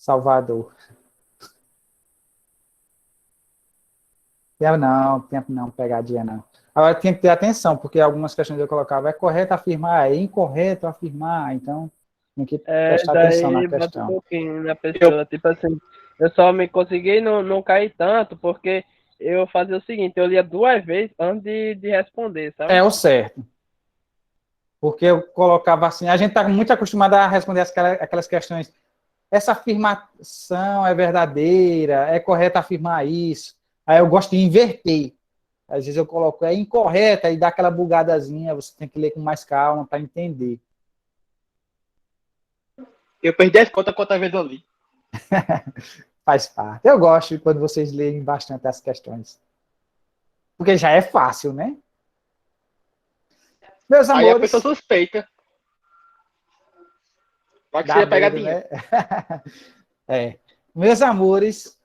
Salvador. Tempo não, pegadinha não. Agora tem que ter atenção, porque algumas questões eu colocava, é correto afirmar, é incorreto afirmar, então tem que prestar atenção na Daí bota um questão. pouquinho na Eu, pessoa. Tipo assim, eu só me consegui não cair tanto porque eu fazia o seguinte, eu lia duas vezes antes de responder, É sabe? o certo, porque eu colocava assim, a gente está muito acostumado a responder aquelas questões, essa afirmação é verdadeira, é correto afirmar isso, aí eu gosto de inverter. Às vezes eu coloco, é incorreta, e dá aquela bugadazinha, você tem que ler com mais calma para entender. eu perdi as contas quantas vezes eu li. Faz parte. Eu gosto quando vocês leem bastante as questões. Porque já é fácil, né? Meus Aí a pessoa amores, suspeita. Vai que dá seja medo, pegadinha. né? É. Meus amores.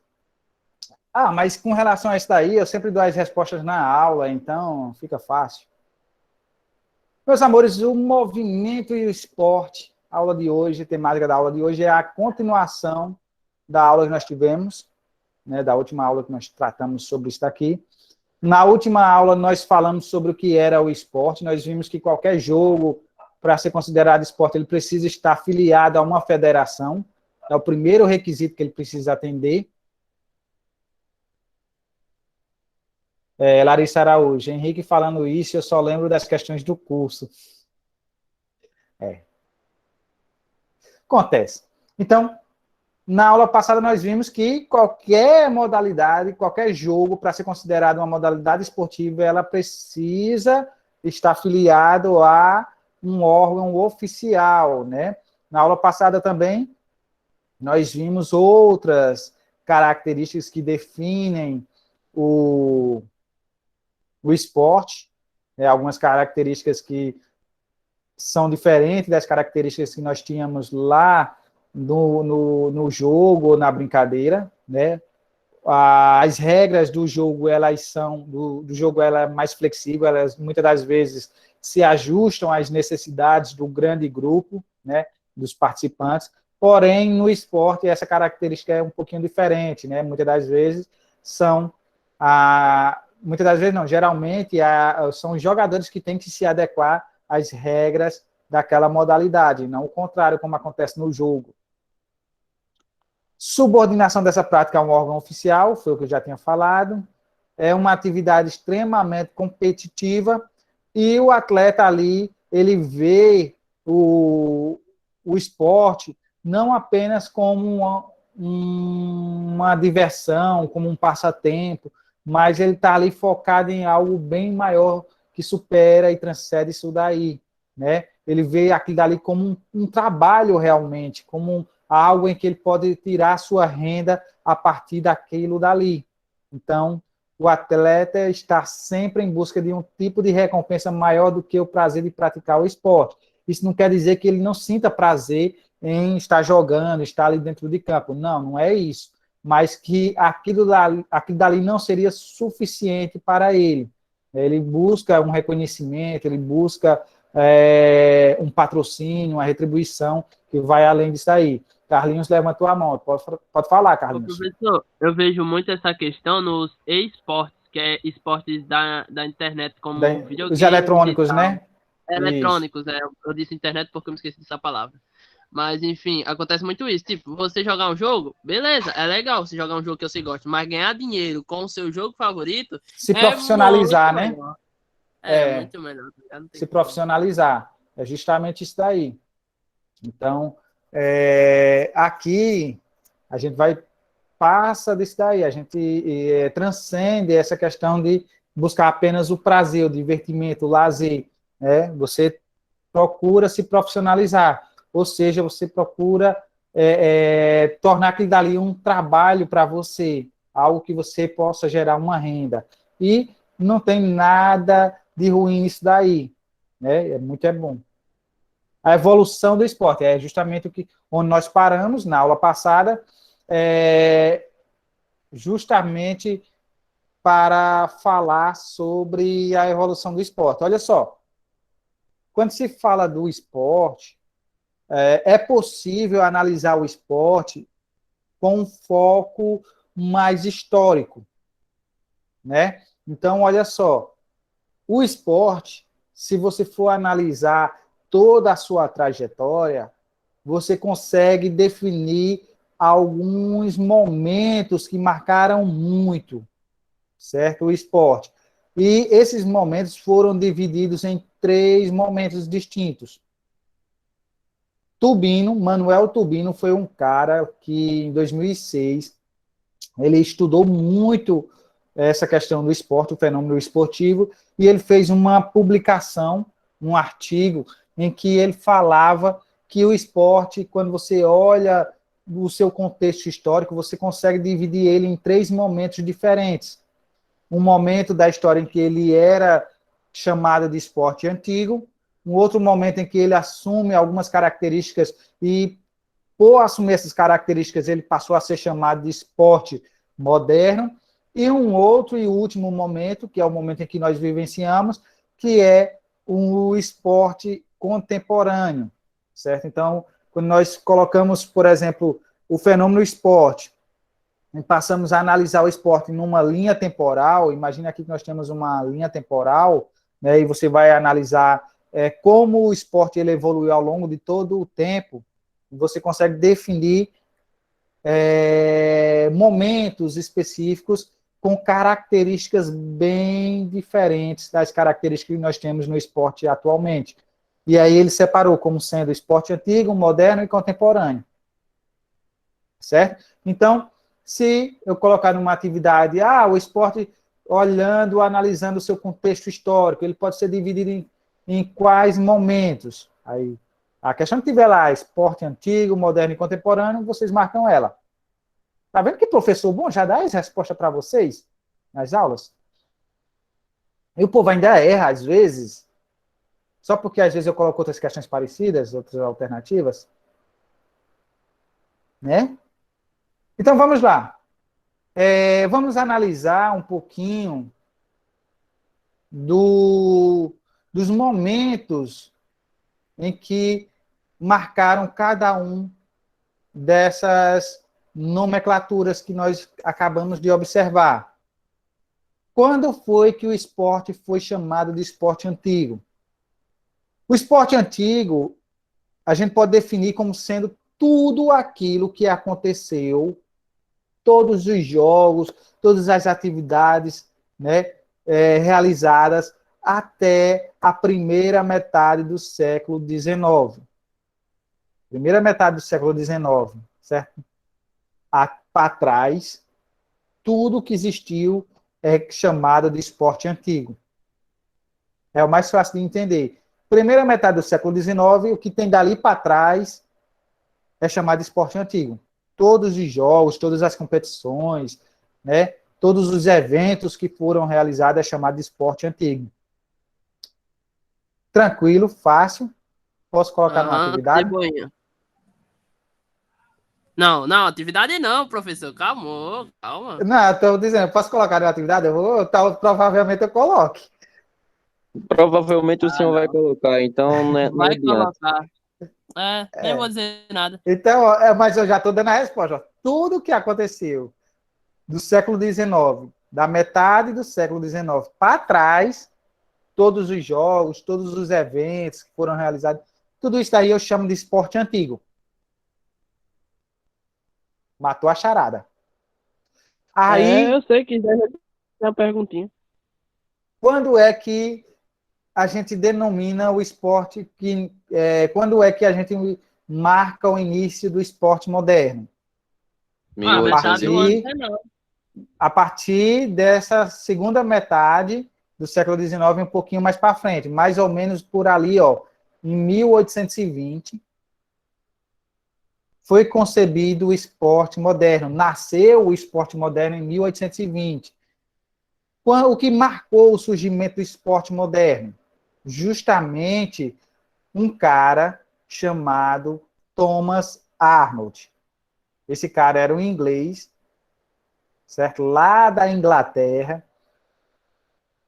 Ah, mas com relação a isso daí, eu sempre dou as respostas na aula, então fica fácil. Meus amores, o movimento e o esporte, a aula de hoje, a temática da aula de hoje é a continuação da aula que nós tivemos, né, da última aula que nós tratamos sobre isso daqui. Na última aula, nós falamos sobre o que era o esporte, nós vimos que qualquer jogo, para ser considerado esporte, ele precisa estar afiliado a uma federação, é o primeiro requisito que ele precisa atender. Larissa Araújo, Henrique falando isso, eu só lembro das questões do curso. Acontece. Então, na aula passada nós vimos que qualquer modalidade, qualquer jogo, para ser considerado uma modalidade esportiva, ela precisa estar afiliado a um órgão oficial, né? Na aula passada também, nós vimos outras características que definem o esporte, né? Algumas características que são diferentes das características que nós tínhamos lá no jogo, na brincadeira, né? As regras do jogo, elas são do jogo, ela é mais flexível, elas muitas das vezes se ajustam às necessidades do grande grupo, né, dos participantes. Porém, no esporte, essa característica é um pouquinho diferente, né? Muitas das vezes são muitas das vezes não, geralmente são os jogadores que têm que se adequar às regras daquela modalidade, não o contrário, como acontece no jogo. Subordinação dessa prática a um órgão oficial, foi o que eu já tinha falado, é uma atividade extremamente competitiva e o atleta ali, ele vê o esporte não apenas como uma diversão, como um passatempo, mas ele está ali focado em algo bem maior que supera e transcende isso daí, né? Ele vê aquilo dali como um trabalho realmente, como algo em que ele pode tirar sua renda a partir daquilo dali. Então, o atleta está sempre em busca de um tipo de recompensa maior do que o prazer de praticar o esporte. Isso não quer dizer que ele não sinta prazer em estar jogando, estar ali dentro de campo. Não, não é isso. Mas que aquilo dali não seria suficiente para ele. Ele busca um reconhecimento, ele busca um patrocínio, uma retribuição que vai além disso aí. Carlinhos levantou a mão. Pode falar, Ô, Carlinhos. professor, eu vejo muito essa questão nos esportes, que é esportes da internet, como Os videogames e eletrônicos, tal. né? Isso. Eletrônicos, eu disse internet porque eu me esqueci dessa palavra. Mas, enfim, acontece muito isso. Tipo, você jogar um jogo, beleza, é legal você jogar um jogo que você gosta, mas ganhar dinheiro com o seu jogo favorito Se é muito profissionalizar, né? melhor. É, É, muito melhor, tá ligado? Não tem se como. profissionalizar. É justamente isso daí. Então, aqui, a gente passa disso daí, a gente transcende essa questão de buscar apenas o prazer, o divertimento, o lazer, né? Você procura se profissionalizar, ou seja, você procura tornar aquilo dali um trabalho para você, algo que você possa gerar uma renda. E não tem nada de ruim nisso daí, né? É bom. A evolução do esporte é justamente onde nós paramos na aula passada, justamente para falar sobre a evolução do esporte. Olha só, quando se fala do esporte, é possível analisar o esporte com um foco mais histórico, né? Então, olha só, o esporte, se você for analisar toda a sua trajetória, você consegue definir alguns momentos que marcaram muito, certo? O esporte. E esses momentos foram divididos em 3 momentos distintos. Tubino, Manuel Tubino, foi um cara que, em 2006, ele estudou muito essa questão do esporte, o fenômeno esportivo, e ele fez uma publicação, um artigo, em que ele falava que o esporte, quando você olha o seu contexto histórico, você consegue dividir ele em 3 momentos diferentes. Um momento da história em que ele era chamado de esporte antigo, um outro momento em que ele assume algumas características e, por assumir essas características, ele passou a ser chamado de esporte moderno, e um outro e último momento, que é o momento em que nós vivenciamos, que é o esporte contemporâneo, certo? Então, quando nós colocamos, por exemplo, o fenômeno esporte, e passamos a analisar o esporte numa linha temporal, imagina aqui que nós temos uma linha temporal, né, e você vai analisar como o esporte ele evoluiu ao longo de todo o tempo, você consegue definir momentos específicos com características bem diferentes das características que nós temos no esporte atualmente. E aí ele separou como sendo esporte antigo, moderno e contemporâneo. Certo? Então, se eu colocar numa atividade, o esporte, olhando, analisando o seu contexto histórico, ele pode ser dividido em quais momentos? Aí, a questão que tiver lá, esporte antigo, moderno e contemporâneo, vocês marcam ela. Tá vendo que professor bom já dá essa resposta para vocês nas aulas? E o povo ainda erra, às vezes, só porque às vezes eu coloco outras questões parecidas, outras alternativas, né? Então, vamos lá. Vamos analisar um pouquinho dos momentos em que marcaram cada um dessas nomenclaturas que nós acabamos de observar. Quando foi que o esporte foi chamado de esporte antigo? O esporte antigo, a gente pode definir como sendo tudo aquilo que aconteceu, todos os jogos, todas as atividades, né, realizadas até a primeira metade do século XIX. Primeira metade do século XIX, certo? Para trás, tudo que existiu é chamado de esporte antigo. É o mais fácil de entender. Primeira metade do século XIX, o que tem dali para trás é chamado de esporte antigo. Todos os jogos, todas as competições, né, todos os eventos que foram realizados é chamado de esporte antigo. Tranquilo, fácil. Posso colocar numa atividade? Ceboinha. Não, atividade não, professor. Calma. Não, estou dizendo, posso colocar numa atividade? Provavelmente eu coloque. Provavelmente o senhor vai colocar, então não Vai adianta. colocar. Nem vou dizer nada. Então, mas eu já estou dando a resposta. Tudo que aconteceu do século XIX, da metade do século XIX para trás, todos os jogos, todos os eventos que foram realizados, tudo isso aí eu chamo de esporte antigo. Matou a charada. Aí, Eu sei que já tem uma perguntinha. quando é que a gente denomina o esporte quando é que a gente marca o início do esporte moderno? Metade do ano não. A partir dessa segunda metade do século XIX, um pouquinho mais para frente, mais ou menos por ali, em 1820, foi concebido o esporte moderno. Nasceu o esporte moderno em 1820. O que marcou o surgimento do esporte moderno? Justamente um cara chamado Thomas Arnold. Esse cara era um inglês, certo? Lá da Inglaterra.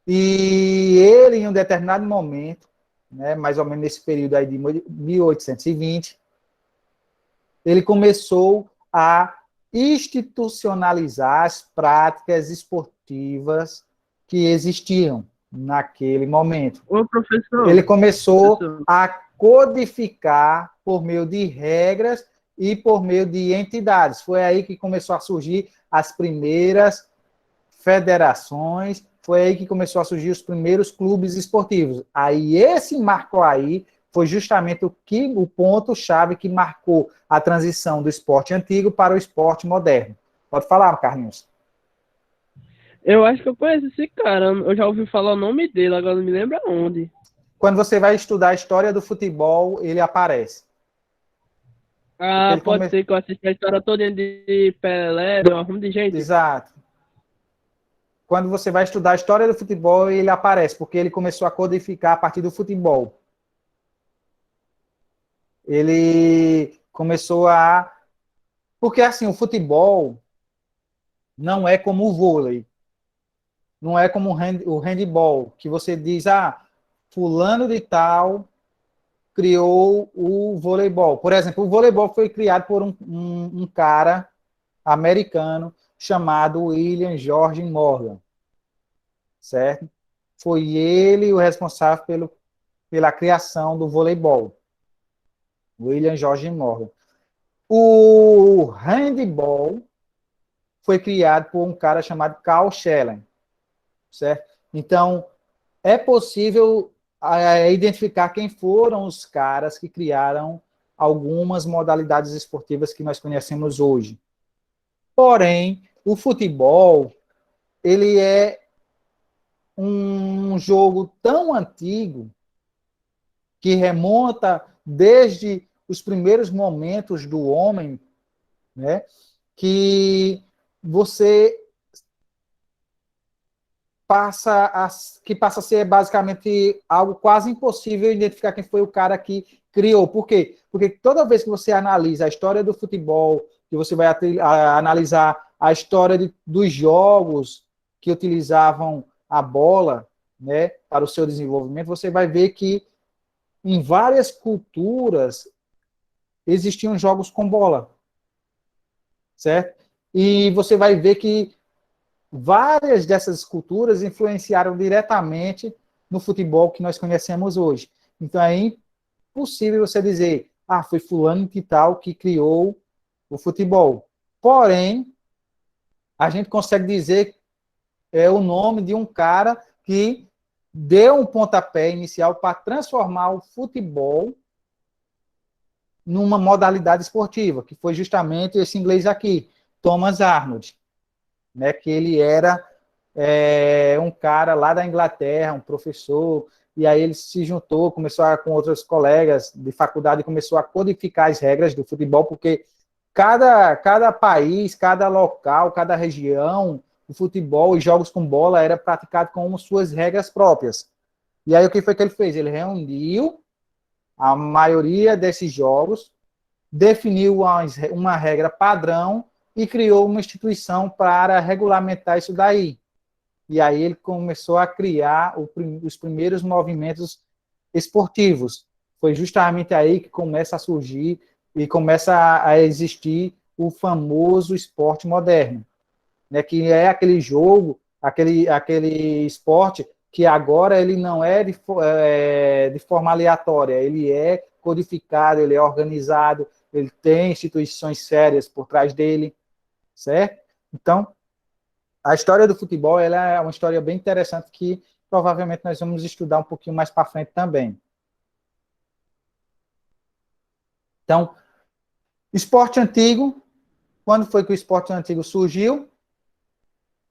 E ele, em um determinado momento, né, mais ou menos nesse período aí de 1820, ele começou a institucionalizar as práticas esportivas que existiam naquele momento. Ô, professor. Ele começou a codificar por meio de regras e por meio de entidades. Foi aí que começou a surgir as primeiras federações, foi aí que começou a surgir os primeiros clubes esportivos. Aí esse marco aí foi justamente o ponto-chave que marcou a transição do esporte antigo para o esporte moderno. Pode falar, Carlinhos. Eu acho que eu conheço esse cara. Eu já ouvi falar o nome dele, agora não me lembro aonde. Quando você vai estudar a história do futebol, ele aparece. Ah, pode ser que eu assisti a história toda de Pelé, de um arrumo de gente. Exato. Quando você vai estudar a história do futebol, ele aparece, porque ele começou a codificar a partir do futebol. Ele começou a... Porque, assim, o futebol não é como o vôlei. Não é como o handball, que você diz, fulano de tal criou o voleibol. Por exemplo, o voleibol foi criado por um cara americano chamado William George Morgan, certo? Foi ele o responsável pela criação do voleibol, William George Morgan. O handball foi criado por um cara chamado Carl Schellen, certo? Então, é possível identificar quem foram os caras que criaram algumas modalidades esportivas que nós conhecemos hoje. Porém, o futebol, ele é um jogo tão antigo que remonta desde os primeiros momentos do homem, né, que você passa a ser basicamente algo quase impossível identificar quem foi o cara que criou. Por quê? Porque toda vez que você analisa a história do futebol, que você vai analisar a história dos jogos que utilizavam a bola, né, para o seu desenvolvimento, você vai ver que em várias culturas existiam jogos com bola, certo? E você vai ver que várias dessas culturas influenciaram diretamente no futebol que nós conhecemos hoje. Então é impossível você dizer, foi fulano de tal que criou o futebol. Porém, a gente consegue dizer o nome de um cara que deu um pontapé inicial para transformar o futebol numa modalidade esportiva, que foi justamente esse inglês aqui, Thomas Arnold, né, que ele era um cara lá da Inglaterra, um professor, e aí ele se juntou, começou com outros colegas de faculdade, começou a codificar as regras do futebol, porque cada país, cada local, cada região, o futebol e jogos com bola era praticado com suas regras próprias. E aí o que foi que ele fez? Ele reuniu a maioria desses jogos, definiu uma regra padrão e criou uma instituição para regulamentar isso daí. E aí ele começou a criar os primeiros movimentos esportivos. Foi justamente aí que começa a surgir e começa a existir o famoso esporte moderno, né, que é aquele jogo, aquele esporte que agora ele não é de forma aleatória, ele é codificado, ele é organizado, ele tem instituições sérias por trás dele, certo? Então, a história do futebol ela é uma história bem interessante que provavelmente nós vamos estudar um pouquinho mais para frente também. Então, esporte antigo, quando foi que o esporte antigo surgiu?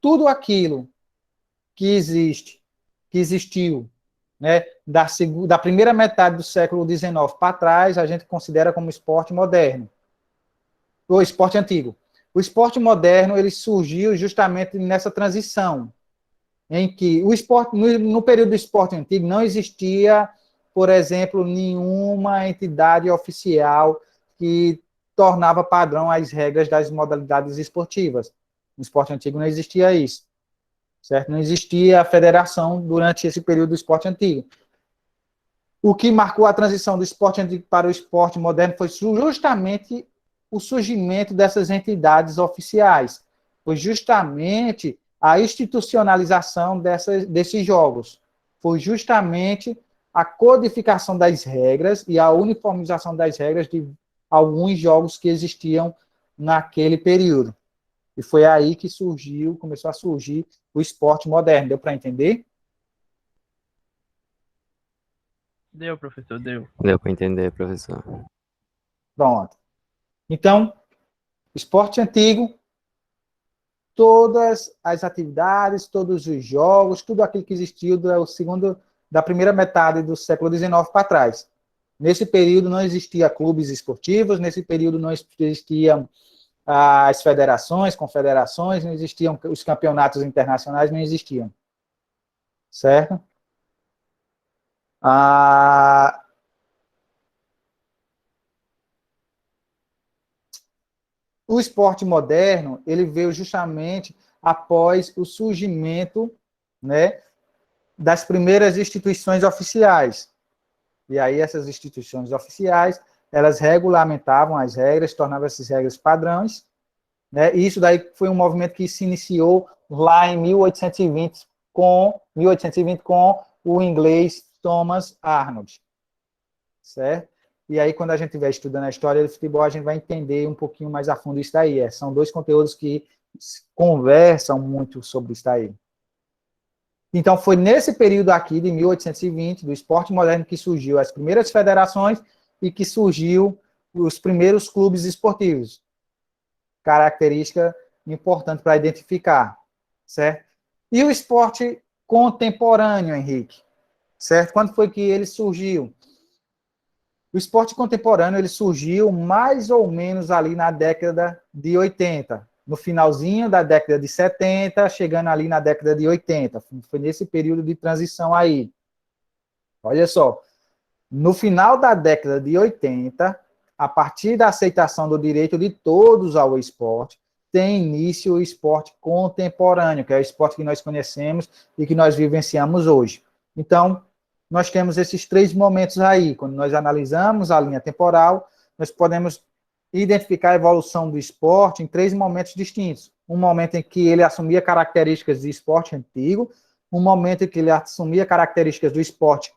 Tudo aquilo que existiu, né, da primeira metade do século XIX para trás, a gente considera como esporte moderno, ou esporte antigo. O esporte moderno ele surgiu justamente nessa transição, em que o esporte, no período do esporte antigo não existia, por exemplo, nenhuma entidade oficial que tornava padrão as regras das modalidades esportivas. No esporte antigo não existia isso, certo? Não existia a federação durante esse período do esporte antigo. O que marcou a transição do esporte antigo para o esporte moderno foi justamente o surgimento dessas entidades oficiais? Foi justamente a institucionalização desses jogos. Foi justamente a codificação das regras e a uniformização das regras de alguns jogos que existiam naquele período. E foi aí que começou a surgir o esporte moderno. Deu para entender? Deu, professor, deu. Deu para entender, professor. Pronto. Então, esporte antigo, todas as atividades, todos os jogos, tudo aquilo que existiu da primeira metade do século XIX para trás. Nesse período não existia clubes esportivos, nesse período não existiam as federações, confederações, não existiam os campeonatos internacionais, não existiam. Certo? O esporte moderno, ele veio justamente após o surgimento, né, das primeiras instituições oficiais. E aí essas instituições oficiais, elas regulamentavam as regras, tornavam essas regras padrões, né? E isso daí foi um movimento que se iniciou lá em 1820 com o inglês Thomas Arnold, certo? E aí, quando a gente estiver estudando a história do futebol, a gente vai entender um pouquinho mais a fundo isso daí. São dois conteúdos que conversam muito sobre isso daí. Então, foi nesse período aqui, de 1820, do esporte moderno, que surgiu as primeiras federações e que surgiu os primeiros clubes esportivos. Característica importante para identificar, certo? E o esporte contemporâneo, Henrique, certo? Quando foi que ele surgiu? O esporte contemporâneo ele surgiu mais ou menos ali na década de 80, no finalzinho da década de 70, chegando ali na década de 80. Foi nesse período de transição aí. Olha só, no final da década de 80, a partir da aceitação do direito de todos ao esporte, tem início o esporte contemporâneo, que é o esporte que nós conhecemos e que nós vivenciamos hoje. Então, nós temos esses três momentos aí. Quando nós analisamos a linha temporal, nós podemos identificar a evolução do esporte em três momentos distintos. Um momento em que ele assumia características de esporte antigo, um momento em que ele assumia características do esporte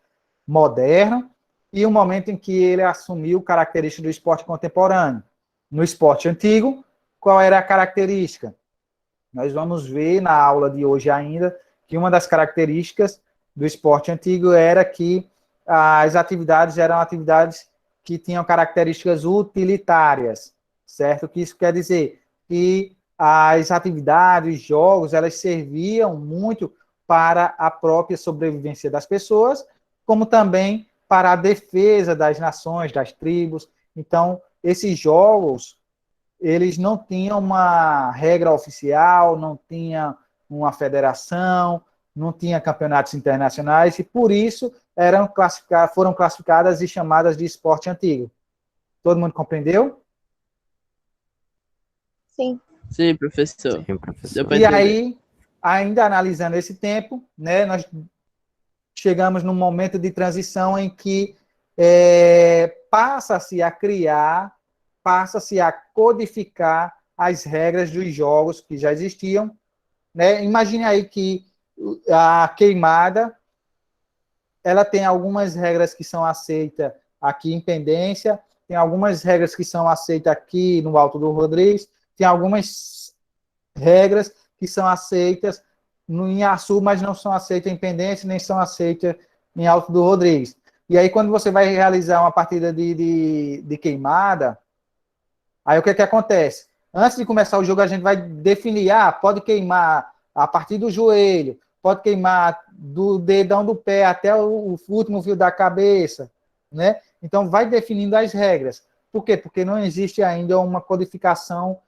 moderno e um momento em que ele assumiu características do esporte contemporâneo. No esporte antigo, qual era a característica? Nós vamos ver na aula de hoje ainda que uma das características do esporte antigo era que as atividades eram atividades que tinham características utilitárias, certo? O que isso quer dizer? Que as atividades, jogos, elas serviam muito para a própria sobrevivência das pessoas, como também para a defesa das nações, das tribos. Então, esses jogos, eles não tinham uma regra oficial, não tinha uma federação, não tinha campeonatos internacionais, e por isso foram classificadas e chamadas de esporte antigo. Todo mundo compreendeu? Sim. Sim, professor. Sim, professor. E aí, ainda analisando esse tempo, né, nós chegamos num momento de transição em que passa-se a criar, passa-se a codificar as regras dos jogos que já existiam, né? Imagine aí que a queimada, ela tem algumas regras que são aceitas aqui em Pendência, tem algumas regras que são aceitas aqui no Alto do Rodrigues, tem algumas regras que são aceitas no Inhaçu, mas não são aceitas em Pendência, nem são aceitas em Alto do Rodrigues. E aí, quando você vai realizar uma partida de queimada, aí o que acontece? Antes de começar o jogo, a gente vai definir, pode queimar a partir do joelho, pode queimar do dedão do pé até o último fio da cabeça, né? Então, vai definindo as regras. Por quê? Porque não existe ainda uma codificação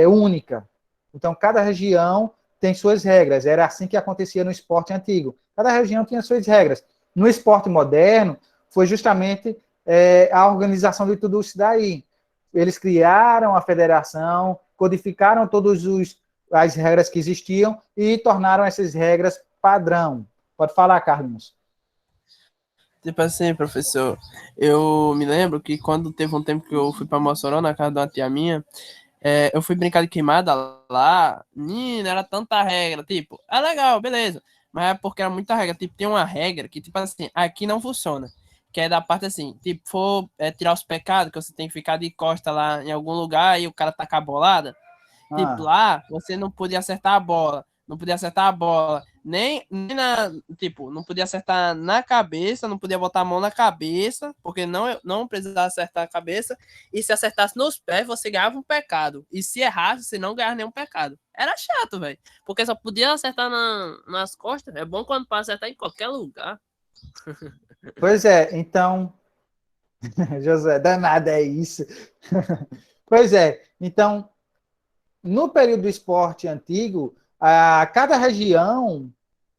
única. Então, cada região tem suas regras. Era assim que acontecia no esporte antigo. Cada região tinha suas regras. No esporte moderno, foi justamente a organização de tudo isso daí. Eles criaram a federação, codificaram todas as regras que existiam e tornaram essas regras padrão. Pode falar, Carlinhos. Tipo assim, professor, eu me lembro que quando teve um tempo que eu fui pra Mossoró, na casa de uma tia minha, eu fui brincar de queimada lá, menina, era tanta regra, tipo, é legal, beleza, mas é porque era muita regra, tipo, tem uma regra que, tipo assim, aqui não funciona, que é da parte assim, tipo, for tirar os pecados, que você tem que ficar de costa lá em algum lugar e o cara tacar a bolada, tipo, Ah, lá, você não podia acertar a bola, não podia acertar a bola, nem na, tipo, não podia acertar na cabeça, não podia botar a mão na cabeça, porque não precisava acertar a cabeça, e se acertasse nos pés, você ganhava um pecado, e se errasse, você não ganhava nenhum pecado. Era chato, velho, porque só podia acertar nas costas, é bom quando pode acertar em qualquer lugar. pois é, então, José, danado é isso. Pois é, então, no período do esporte antigo, cada região,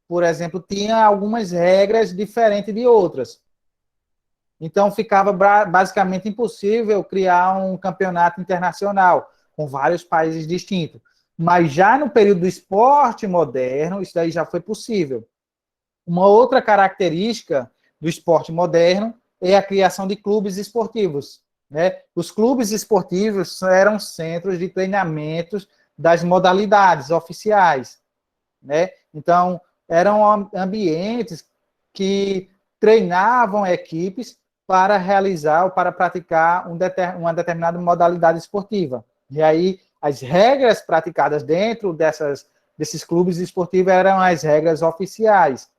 por exemplo, tinha algumas regras diferentes de outras. Então, ficava basicamente impossível criar um campeonato internacional com vários países distintos. Mas já no período do esporte moderno, isso daí já foi possível. Uma outra característica do esporte moderno é a criação de clubes esportivos. Né? Os clubes esportivos eram centros de treinamentos das modalidades oficiais. Né? Então, eram ambientes que treinavam equipes para realizar ou para praticar uma determinada modalidade esportiva. E aí, as regras praticadas dentro desses clubes esportivos eram as regras oficiais.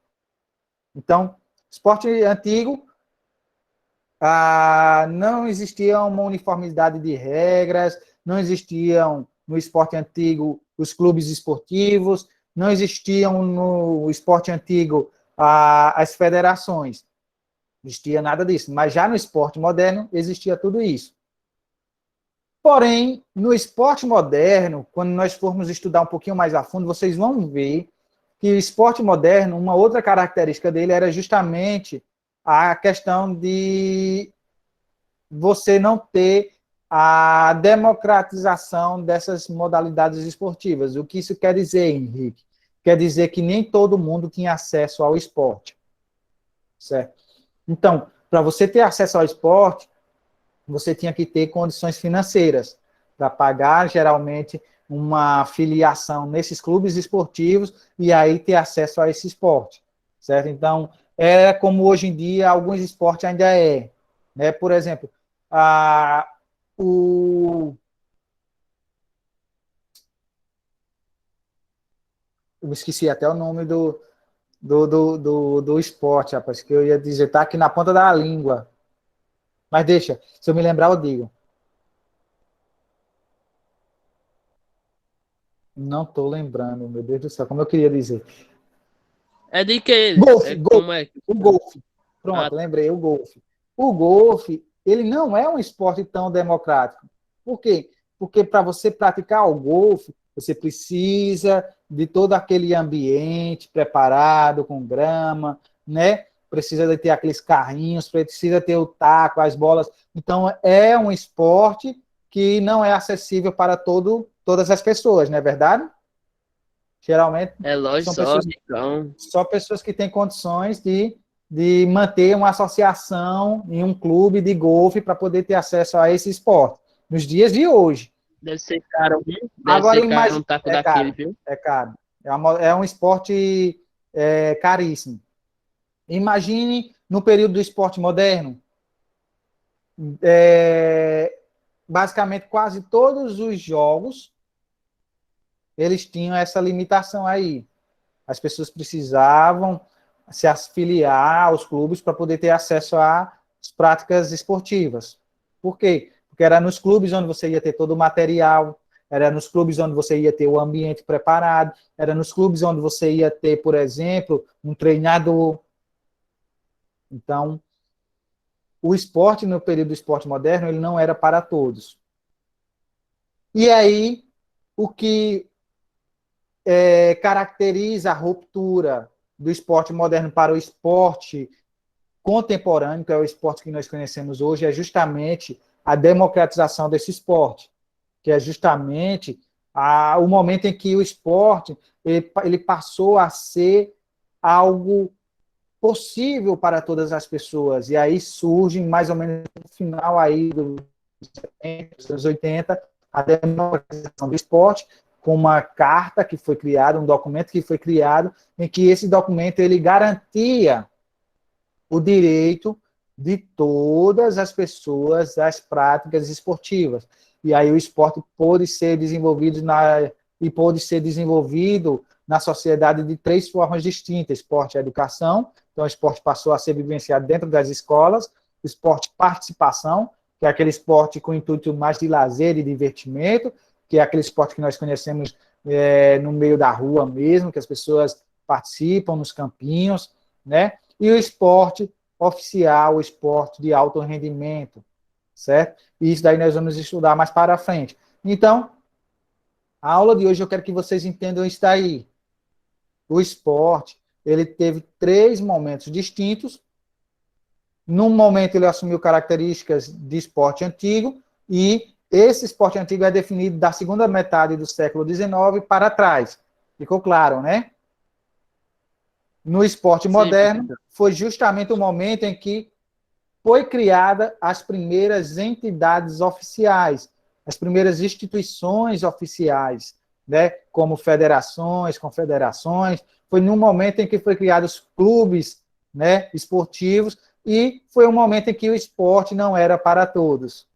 Então, esporte antigo, não existia uma uniformidade de regras, não existiam no esporte antigo os clubes esportivos, não existiam no esporte antigo as federações, não existia nada disso. Mas já no esporte moderno existia tudo isso. Porém, no esporte moderno, quando nós formos estudar um pouquinho mais a fundo, vocês vão ver que o esporte moderno, uma outra característica dele era justamente a questão de você não ter a democratização dessas modalidades esportivas. O que isso quer dizer, Henrique? Quer dizer que nem todo mundo tinha acesso ao esporte, certo? Então, para você ter acesso ao esporte, você tinha que ter condições financeiras para pagar, geralmente, uma filiação nesses clubes esportivos e aí ter acesso a esse esporte, certo? Então, é como hoje em dia alguns esportes ainda é, né? Por exemplo, a, o, eu esqueci até o nome do esporte, rapaz, que eu ia dizer, tá aqui na ponta da língua, mas deixa, se eu me lembrar eu digo. Não estou lembrando, meu Deus do céu, como eu queria dizer. É de que ele? Golfe, É como golfe, é? o golfe. Ah, Pronto, lembrei, o golfe. O golfe, ele não é um esporte tão democrático. Por quê? Porque para você praticar o golfe, você precisa de todo aquele ambiente preparado com grama, né? Precisa de ter aqueles carrinhos, precisa ter o taco, as bolas. Então, é um esporte que não é acessível para todas as pessoas, não é verdade? Geralmente é lógico, são só pessoas então. só pessoas que têm condições de manter uma associação em um clube de golfe para poder ter acesso a esse esporte, nos dias de hoje. Deve ser caro, viu? Deve Agora, ser caro um imagine, taco é daquele, caro, viu? é caro. É um esporte caríssimo. Imagine no período do esporte moderno, é, basicamente quase todos os jogos, eles tinham essa limitação aí. As pessoas precisavam se afiliar aos clubes para poder ter acesso às práticas esportivas. Por quê? Porque era nos clubes onde você ia ter todo o material, era nos clubes onde você ia ter o ambiente preparado, era nos clubes onde você ia ter, por exemplo, um treinador. Então, o esporte, no período do esporte moderno, ele não era para todos. E aí, o que caracteriza a ruptura do esporte moderno para o esporte contemporâneo, que é o esporte que nós conhecemos hoje, é justamente a democratização desse esporte, que é justamente o momento em que o esporte ele passou a ser algo possível para todas as pessoas. E aí surge, mais ou menos no final aí dos anos 80, a democratização do esporte, com uma carta que foi criada, um documento que foi criado, em que esse documento ele garantia o direito de todas as pessoas às práticas esportivas. E aí o esporte pôde ser desenvolvido na sociedade de 3 formas distintas: esporte e educação. Então, o esporte passou a ser vivenciado dentro das escolas. O esporte participação, que é aquele esporte com intuito mais de lazer e divertimento, que é aquele esporte que nós conhecemos no meio da rua mesmo, que as pessoas participam nos campinhos, né? E o esporte oficial, o esporte de alto rendimento, certo? E isso daí nós vamos estudar mais para frente. Então, a aula de hoje eu quero que vocês entendam isso daí. O esporte, ele teve 3 momentos distintos. Num momento ele assumiu características de esporte antigo, e esse esporte antigo é definido da segunda metade do século XIX para trás. Ficou claro, né? No esporte moderno, foi justamente o momento em que foi criada as primeiras entidades oficiais, as primeiras instituições oficiais, né, como federações, confederações. Foi no momento em que foi criados clubes, né, esportivos, e foi um momento em que o esporte não era para todos.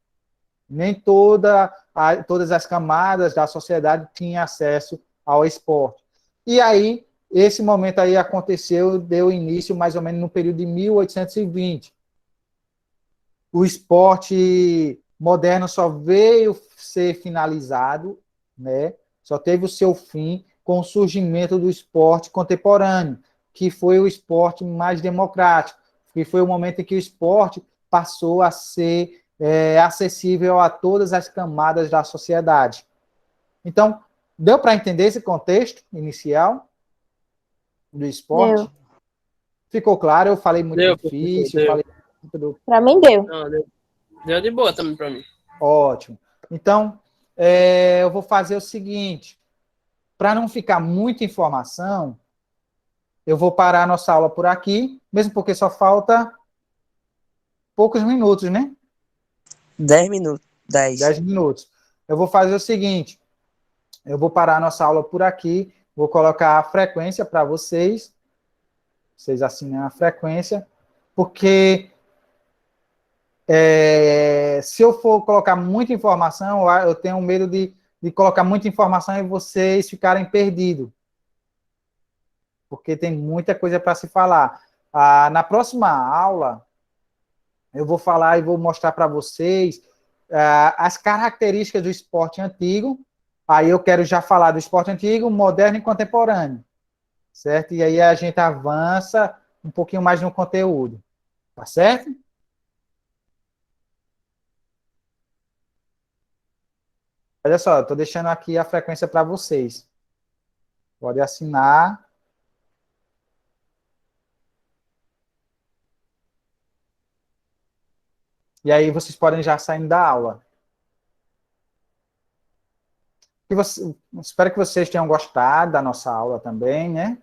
Nem todas as camadas da sociedade tinham acesso ao esporte. E aí, esse momento aí aconteceu, deu início mais ou menos no período de 1820. O esporte moderno só veio ser finalizado, né? Só teve o seu fim com o surgimento do esporte contemporâneo, que foi o esporte mais democrático, que foi o momento em que o esporte passou a ser acessível a todas as camadas da sociedade. Então, deu para entender esse contexto inicial do esporte? Deu. Ficou claro? Eu falei muito difícil, deu. falei muito... Para mim deu. Não, deu de boa também para mim. Ótimo. Então, eu vou fazer o seguinte, para não ficar muita informação, eu vou parar a nossa aula por aqui, mesmo porque só falta poucos minutos, né? 10 minutos. 10. 10 minutos. Eu vou fazer o seguinte, eu vou parar a nossa aula por aqui, vou colocar a frequência para vocês assinem a frequência, porque se eu for colocar muita informação, eu tenho medo de colocar muita informação e vocês ficarem perdidos, porque tem muita coisa para se falar. Na próxima aula, eu vou falar e vou mostrar para vocês as características do esporte antigo. Aí eu quero já falar do esporte antigo, moderno e contemporâneo, certo? E aí a gente avança um pouquinho mais no conteúdo, tá certo? Olha só, estou deixando aqui a frequência para vocês. Pode assinar. E aí vocês podem já sair da aula. Espero que vocês tenham gostado da nossa aula também, né?